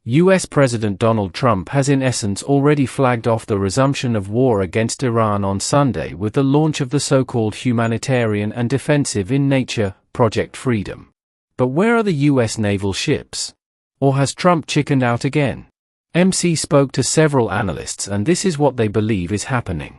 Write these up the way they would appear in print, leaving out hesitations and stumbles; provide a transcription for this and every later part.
US President Donald Trump has in essence already flagged off the resumption of war against Iran on Sunday with the launch of the so-called humanitarian and defensive in nature Project Freedom. But where are the US naval ships? Or has Trump chickened out again? MC spoke to several analysts and this is what they believe is happening.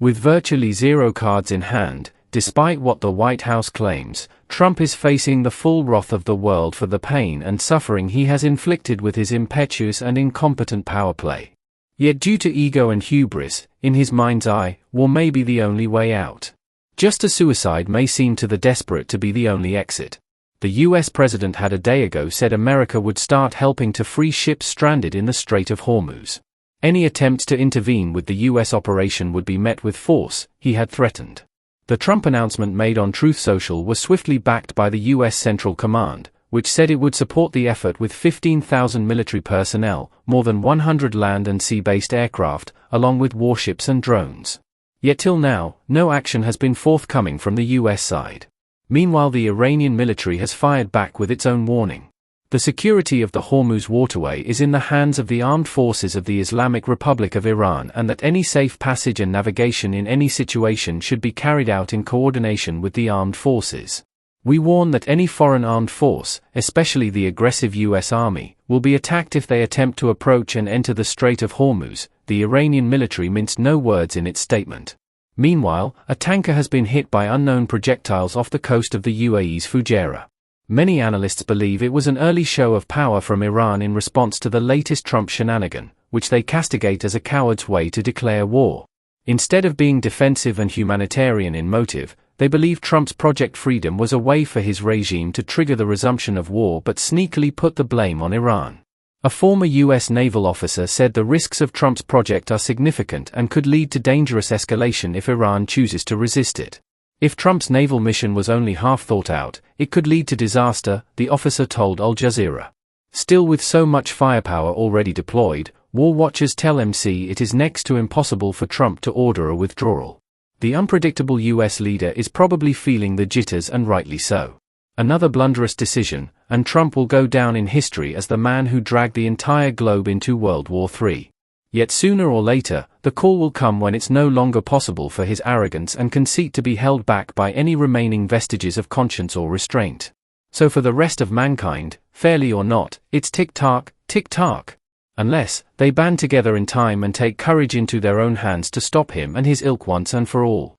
With virtually zero cards in hand, despite what the White House claims, Trump is facing the full wrath of the world for the pain and suffering he has inflicted with his impetuous and incompetent power play. Yet due to ego and hubris, in his mind's eye, war may be the only way out. Just as suicide may seem to the desperate to be the only exit. The US president had a day ago said America would start helping to free ships stranded in the Strait of Hormuz. Any attempts to intervene with the US operation would be met with force, he had threatened. The Trump announcement made on Truth Social was swiftly backed by the US Central Command, which said it would support the effort with 15,000 military personnel, more than 100 land and sea-based aircraft, along with warships and drones. Yet till now, no action has been forthcoming from the US side. Meanwhile, the Iranian military has fired back with its own warning. The security of the Hormuz waterway is in the hands of the armed forces of the Islamic Republic of Iran, and that any safe passage and navigation in any situation should be carried out in coordination with the armed forces. We warn that any foreign armed force, especially the aggressive US Army, will be attacked if they attempt to approach and enter the Strait of Hormuz, the Iranian military minced no words in its statement. Meanwhile, a tanker has been hit by unknown projectiles off the coast of the UAE's Fujairah. Many analysts believe it was an early show of power from Iran in response to the latest Trump shenanigan, which they castigate as a coward's way to declare war. Instead of being defensive and humanitarian in motive, they believe Trump's Project Freedom was a way for his regime to trigger the resumption of war but sneakily put the blame on Iran. A former US naval officer said the risks of Trump's project are significant and could lead to dangerous escalation if Iran chooses to resist it. If Trump's naval mission was only half thought out, it could lead to disaster, the officer told Al Jazeera. Still, with so much firepower already deployed, war watchers tell MC it is next to impossible for Trump to order a withdrawal. The unpredictable US leader is probably feeling the jitters, and rightly so. Another blunderous decision, and Trump will go down in history as the man who dragged the entire globe into World War III. Yet sooner or later, the call will come when it's no longer possible for his arrogance and conceit to be held back by any remaining vestiges of conscience or restraint. So for the rest of mankind, fairly or not, it's tick-tock, tick-tock. Unless they band together in time and take courage into their own hands to stop him and his ilk once and for all.